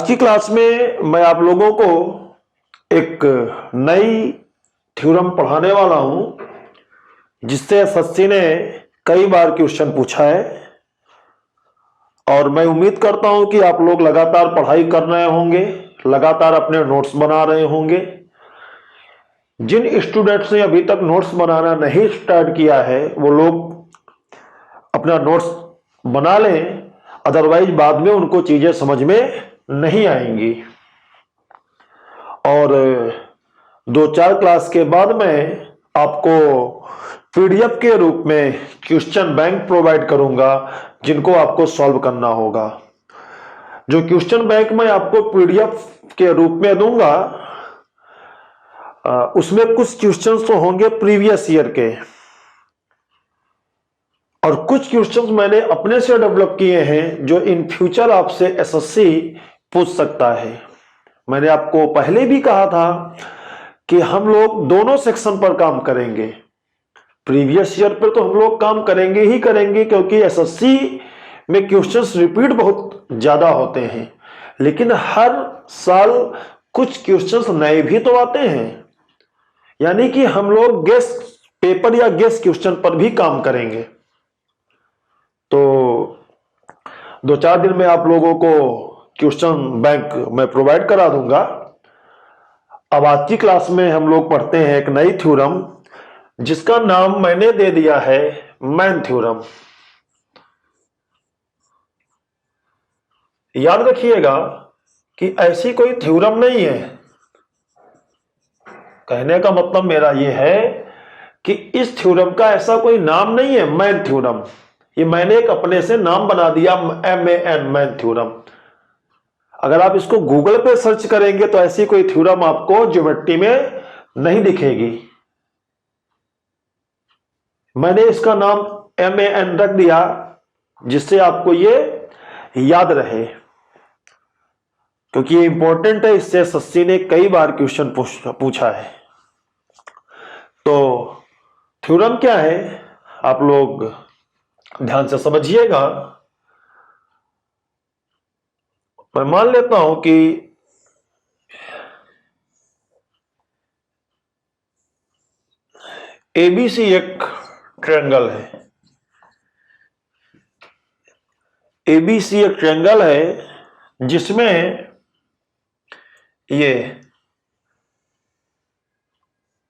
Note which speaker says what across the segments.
Speaker 1: की क्लास में मैं आप लोगों को एक नई थ्योरम पढ़ाने वाला हूं जिससे एसएससी ने कई बार क्वेश्चन पूछा है और मैं उम्मीद करता हूं कि आप लोग लगातार पढ़ाई कर रहे होंगे, लगातार अपने नोट्स बना रहे होंगे। जिन स्टूडेंट्स ने अभी तक नोट्स बनाना नहीं स्टार्ट किया है वो लोग अपना नोट्स बना लें, अदरवाइज बाद में उनको चीजें समझ में नहीं आएंगी। और 2-4 क्लास के बाद मैं आपको पीडीएफ के रूप में क्वेश्चन बैंक प्रोवाइड करूंगा जिनको आपको सॉल्व करना होगा। जो क्वेश्चन बैंक मैं आपको पीडीएफ के रूप में दूंगा उसमें कुछ क्वेश्चंस तो होंगे प्रीवियस ईयर के और कुछ क्वेश्चंस मैंने अपने से डेवलप किए हैं जो इन फ्यूचर आपसे एसएससी पूछ सकता है। मैंने आपको पहले भी कहा था कि हम लोग दोनों सेक्शन पर काम करेंगे। प्रीवियस ईयर पर तो हम लोग काम करेंगे ही करेंगे क्योंकि एसएससी में क्वेश्चंस रिपीट बहुत ज्यादा होते हैं, लेकिन हर साल कुछ क्वेश्चंस नए भी तो आते हैं, यानी कि हम लोग गेस पेपर या गेस क्वेश्चन पर भी काम करेंगे। तो 2-4 दिन में आप लोगों को क्वेश्चन बैंक मैं प्रोवाइड करा दूंगा। अब आज की क्लास में हम लोग पढ़ते हैं एक नई थ्योरम जिसका नाम मैंने दे दिया है मैन थ्योरम। याद रखिएगा कि ऐसी कोई थ्योरम नहीं है। कहने का मतलब मेरा यह है कि इस थ्योरम का ऐसा कोई नाम नहीं है मैन थ्योरम। ये मैंने एक अपने से नाम बना दिया MAN मैन थ्योरम। अगर आप इसको गूगल पे सर्च करेंगे तो ऐसी कोई थ्योरम आपको ज्योमेट्री में नहीं दिखेगी। मैंने इसका नाम MAN रख दिया जिससे आपको ये याद रहे, क्योंकि ये इंपॉर्टेंट है। इससे एसएससी ने कई बार क्वेश्चन पूछा है। तो थ्योरम क्या है आप लोग ध्यान से समझिएगा। मैं मान लेता हूं कि ABC एक ट्रायंगल है। ABC एक ट्रायंगल है जिसमें ये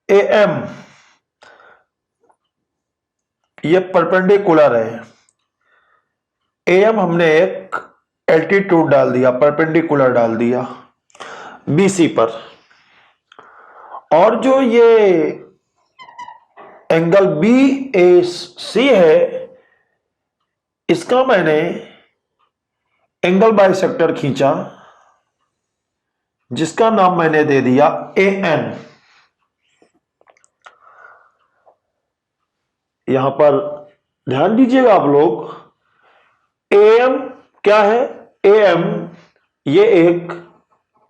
Speaker 1: AM ये परपेंडिकुलर है। AM हमने एक एल्टीट्यूड डाल दिया, परपेंडिकुलर डाल दिया BC पर, और जो ये एंगल BAC है इसका मैंने एंगल बाइसेक्टर खींचा जिसका नाम मैंने दे दिया AN। यहां पर ध्यान दीजिएगा आप लोग, AM क्या है? AM ये एक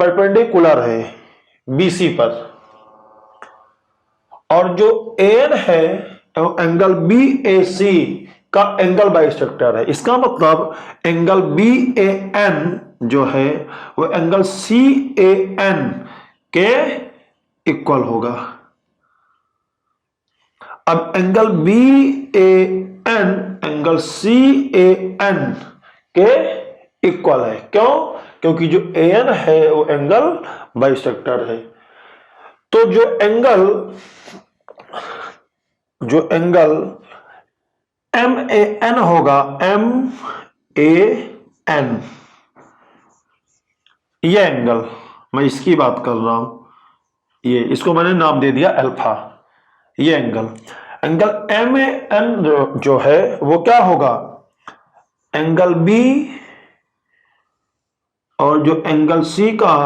Speaker 1: परपेंडिकुलर है BC पर, और जो AN है एंगल BAC का एंगल बाइसेक्टर है। इसका मतलब एंगल BAN जो है वो एंगल CAN के इक्वल होगा। अब एंगल BAN एंगल CAN के इक्वल है। क्यों? क्योंकि जो AN है वो एंगल बाइसेक्टर है। तो जो एंगल MAN होगा, MAN ये एंगल, मैं इसकी बात कर रहा हूं, ये इसको मैंने नाम दे दिया अल्फा। ये एंगल MAN जो है वो क्या होगा? एंगल B और जो एंगल C का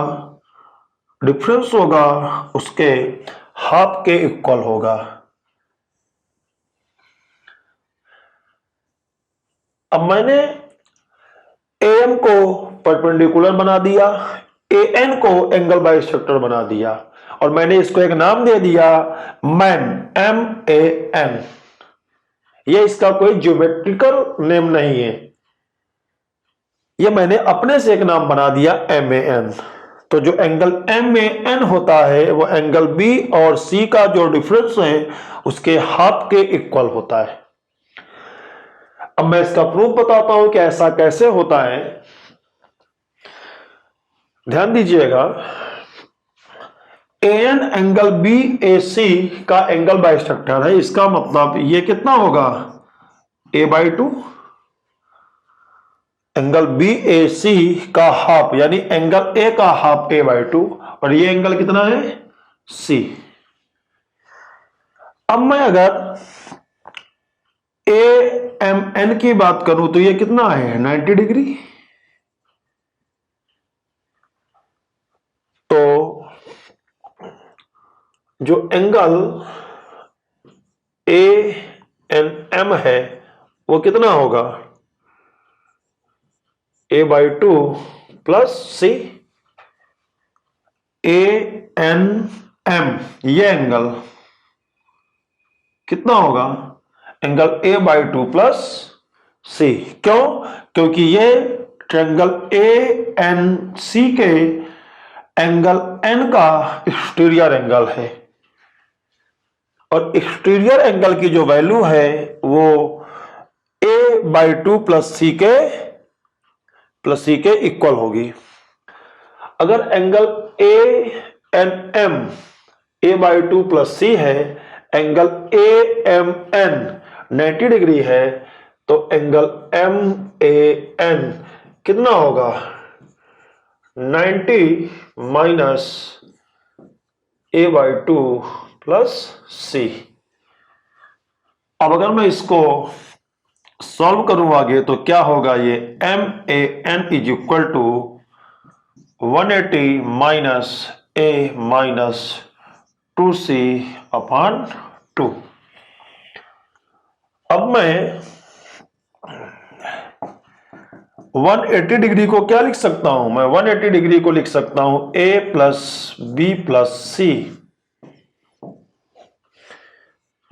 Speaker 1: डिफरेंस होगा उसके हाफ के इक्वल होगा। अब मैंने AM को परपेंडिकुलर बना दिया, AN को एंगल बाइसेक्टर बना दिया, और मैंने इसको एक नाम दे दिया मैन, MAN। ये इसका कोई ज्योमेट्रिकल नेम नहीं है, ये मैंने अपने से एक नाम बना दिया MAN। तो जो एंगल MAN होता है वो एंगल B और C का जो डिफरेंस है उसके हाफ के इक्वल होता है। अब मैं इसका प्रूफ बताता हूं कि ऐसा कैसे होता है। ध्यान दीजिएगा, AN एंगल BAC का एंगल बाइसेक्टर है। इसका मतलब ये कितना होगा, A/2। एंगल BAC का हाफ यानी एंगल A का हाफ A/2, और ये एंगल कितना है, C। अब मैं अगर AMN की बात करूं तो ये कितना है, 90 डिग्री। तो जो एंगल ANM है वो कितना होगा, A/2 प्लस C। ANM ये एंगल कितना होगा, एंगल A/2 प्लस C। क्यों, क्योंकि ये ट्रायंगल ANC के एंगल N का एक्सटीरियर एंगल है, और एक्सटीरियर एंगल की जो वैल्यू है वो A/2 प्लस C के इक्वल होगी। अगर angle ANM A/2 plus C है, एंगल AMN 90 डिग्री है, तो एंगल MAN कितना होगा, 90 माइनस A/2 प्लस C। अब अगर मैं इसको सॉल्व करूं आगे तो क्या होगा, ये MAN is equal to 180 minus A minus 2C upon 2। अब मैं 180 डिग्री को क्या लिख सकता हूं, मैं 180 डिग्री को लिख सकता हूं A plus B plus C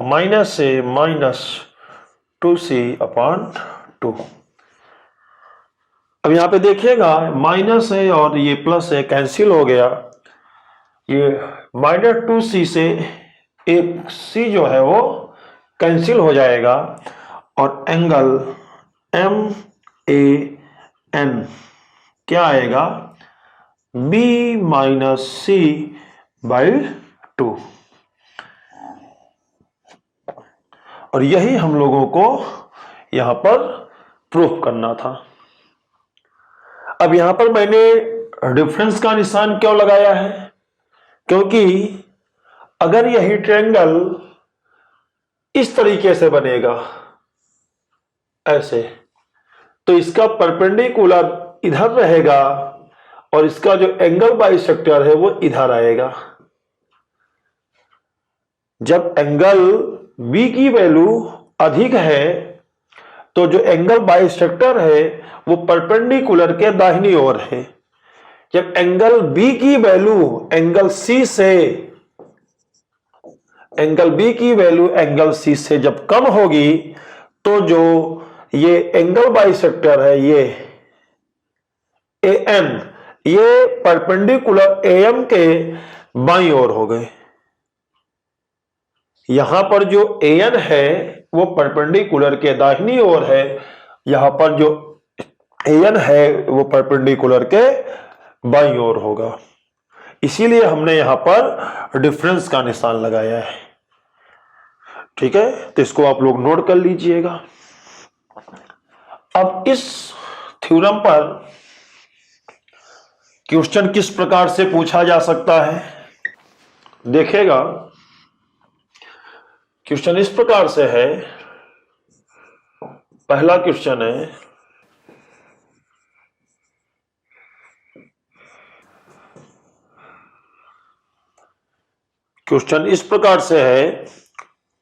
Speaker 1: minus A minus 2C upon 2। अब यहां पे देखिएगा माइनस है और ये प्लस है, कैंसिल हो गया। ये माइनस 2C से एक C जो है वो कैंसिल हो जाएगा, और एंगल MAN क्या आएगा, B माइनस C बाई 2। और यही हम लोगों को यहां पर प्रूफ करना था। अब यहां पर मैंने डिफरेंस का निशान क्यों लगाया है, क्योंकि अगर यही ट्रायंगल इस तरीके से बनेगा ऐसे, तो इसका परपेंडिकुलर इधर रहेगा और इसका जो एंगल बाइसेक्टर है वो इधर आएगा। जब एंगल B की वैल्यू अधिक है तो जो एंगल बाइसेक्टर है वो परपेंडिकुलर के दाहिनी ओर है। जब एंगल B की वैल्यू एंगल C से जब कम होगी तो जो ये एंगल बाइसेक्टर है ये AN, ये परपेंडिकुलर AM के बाईं ओर हो गए। यहां पर जो AN है वो परपेंडिकुलर के दाहिनी ओर है, यहां पर जो AN है वो परपेंडिकुलर के बाईं ओर होगा। इसीलिए हमने यहां पर डिफरेंस का निशान लगाया है। ठीक है, तो इसको आप लोग नोट कर लीजिएगा। अब इस थ्योरम पर क्वेश्चन किस प्रकार से पूछा जा सकता है, देखिएगा। क्वेश्चन इस प्रकार से है, पहला क्वेश्चन है, क्वेश्चन इस प्रकार से है,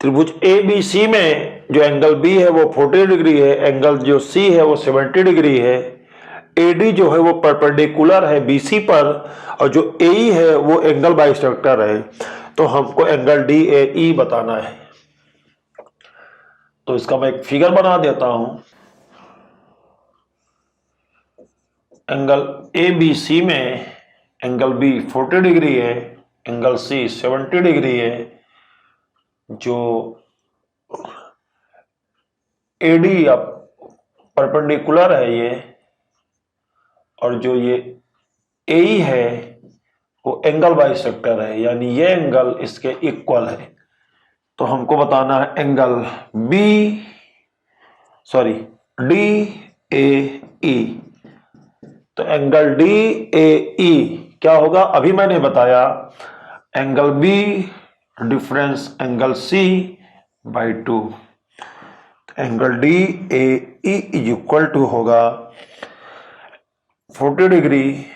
Speaker 1: त्रिभुज ABC में जो एंगल B है वो 40 डिग्री है, एंगल जो C है वो 70 डिग्री है, AD जो है वो परपेंडिकुलर है BC पर, और जो AE है वो एंगल बाइसेक्टर है। तो हमको एंगल DAE बताना है। तो इसका मैं एक फिगर बना देता हूं। एंगल ए बी सी में एंगल बी 40 डिग्री है, एंगल सी 70 डिग्री है, जो एडी अब परपेंडिकुलर है ये, और जो ये ए है वो एंगल बाइसेक्टर है, यानी ये एंगल इसके इक्वल है। तो हमको बताना है एंगल डी ए ई। तो एंगल डी ए ई क्या होगा, अभी मैंने बताया angle B difference angle C by 2। Angle D A E is equal to होगा 40 डिग्री,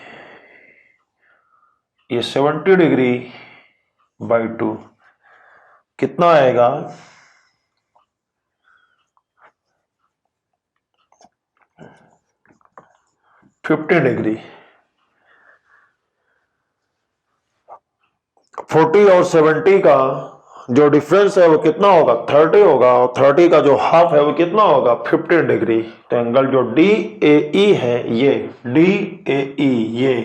Speaker 1: ये 70 डिग्री बाई 2, कितना आएगा 50 डिग्री। 40 और 70 का जो डिफरेंस है वो कितना होगा 30 होगा, और 30 का जो हाफ है वो कितना होगा 15 डिग्री। तो एंगल जो डी ए ई है, ये डी ए ई ये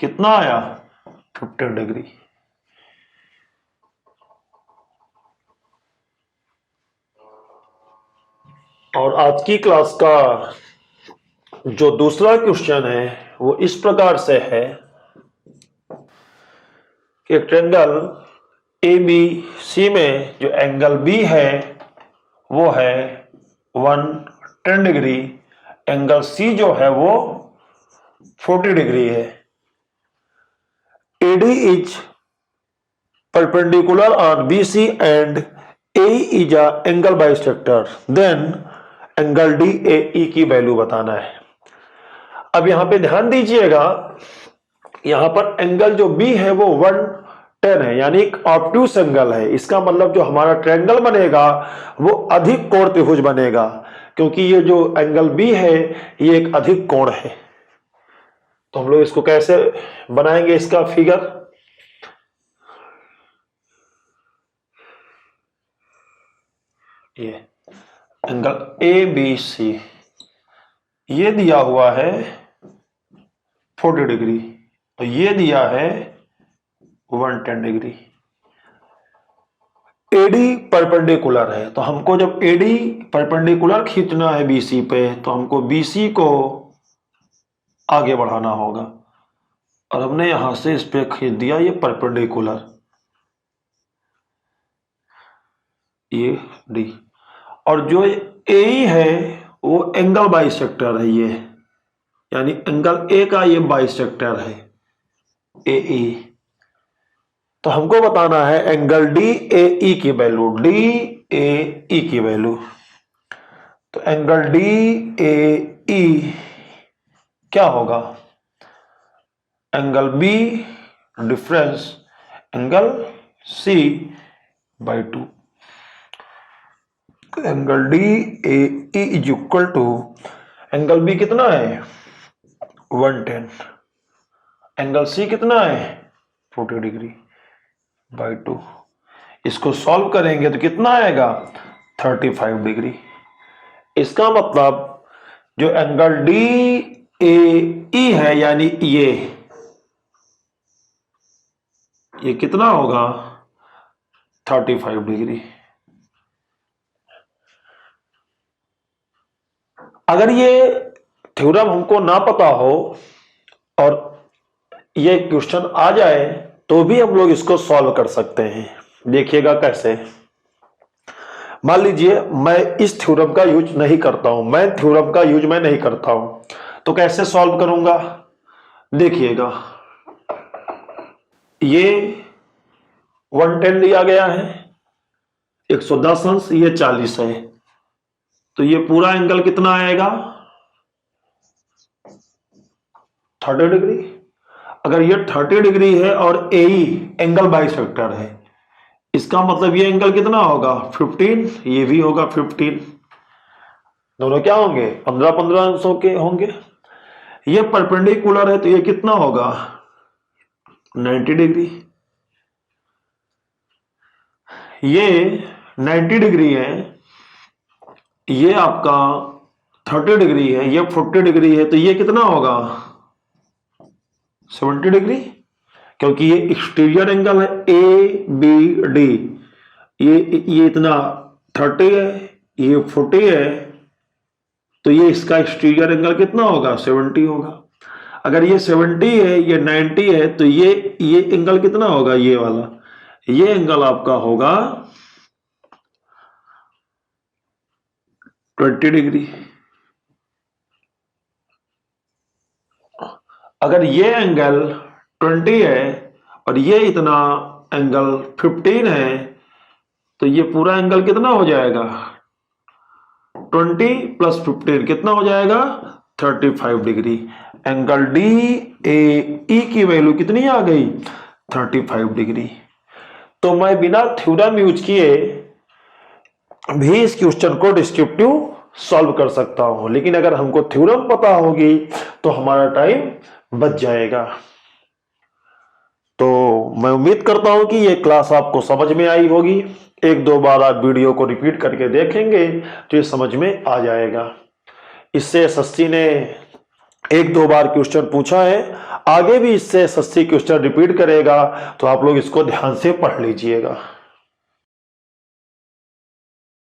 Speaker 1: कितना आया 15 डिग्री। और आज की क्लास का जो दूसरा क्वेश्चन है वो इस प्रकार से है कि ट्रायंगल ए बी सी में जो एंगल बी है वो है 110 डिग्री, एंगल सी जो है वो 40 डिग्री है। AD is perpendicular on BC and AE is a angle bisector, then angle DAE की वैल्यू बताना है। अब यहां पे ध्यान दीजिएगा, यहां पर एंगल जो B है वो 110 है, यानी एक ऑब्ट्यूस एंगल है। इसका मतलब जो हमारा ट्रायंगल बनेगा वो अधिक कोण त्रिभुज बनेगा, क्योंकि ये जो एंगल B है ये एक अधिक कोण है। तो हम लोग इसको कैसे बनाएंगे, इसका फिगर ये एंगल ABC ये दिया हुआ है 40 डिग्री, तो ये दिया है 110 डिग्री। AD परपेंडिकुलर है, तो हमको जब AD परपेंडिकुलर खींचना है BC पे, तो हमको BC को आगे बढ़ाना होगा, और हमने यहां से इस पे खींच दिया ये परपेंडिकुलर, ये D। और जो AE है वो एंगल बाइसेक्टर है ये, यानी एंगल A का ये बाइसेक्टर है AE। तो हमको बताना है एंगल DAE की वैल्यू, DAE की वैल्यू। तो एंगल DAE क्या होगा, angle B difference angle C by 2। एंगल DAE is equal to, angle B कितना है 110, एंगल C कितना है 40 डिग्री बाई 2। इसको सॉल्व करेंगे तो कितना आएगा 35 डिग्री। इसका मतलब जो एंगल DAE है, यानी ये कितना होगा 35 डिग्री। अगर ये थ्योरम हमको ना पता हो और ये क्वेश्चन आ जाए तो भी हम लोग इसको सॉल्व कर सकते हैं। देखिएगा कैसे। मान लीजिए मैं इस थ्योरम का यूज नहीं करता हूं, मैं थ्योरम का यूज मैं नहीं करता हूं, तो कैसे सॉल्व करूंगा देखिएगा। ये 110 दिया गया है, 110 अंश, ये 40 है, तो ये पूरा एंगल कितना आएगा 30 डिग्री। अगर ये 30 डिग्री है और AE एंगल बाइसेक्टर है, इसका मतलब ये एंगल कितना होगा 15, ये भी होगा 15, दोनों क्या होंगे 15-15 अंशों के होंगे। ये परपेंडिकुलर है तो ये कितना होगा 90 डिग्री। ये 90 डिग्री है, ये आपका 30 डिग्री है, ये 40 डिग्री है, तो ये कितना होगा 70 डिग्री, क्योंकि ये एक्सटीरियर एंगल है ए बी डी, ये इतना 30 है, ये 40 है, तो ये इसका एक्सटीरियर एंगल कितना होगा? 70 होगा। अगर ये 70 है, ये 90 है, तो ये एंगल कितना होगा? ये वाला, ये एंगल आपका होगा 20 डिग्री। अगर ये एंगल 20 है और ये इतना एंगल 15 है, तो ये पूरा एंगल कितना हो जाएगा? 20 प्लस 15 कितना हो जाएगा? 35 डिग्री। एंगल डी ए ई की वैल्यू कितनी आ गई? 35 डिग्री। तो मैं बिना थ्योरम यूज किए भी इस क्वेश्चन को डिस्क्रिप्टिव सॉल्व कर सकता हूं, लेकिन अगर हमको थ्योरम पता होगी तो हमारा टाइम बच जाएगा। तो मैं उम्मीद करता हूं कि ये क्लास आपको समझ में आई होगी। एक दो बार आप वीडियो को रिपीट करके देखेंगे तो ये समझ में आ जाएगा। इससे एसएससी ने एक दो बार क्वेश्चन पूछा है, आगे भी इससे एसएससी क्वेश्चन रिपीट करेगा, तो आप लोग इसको ध्यान से पढ़ लीजिएगा।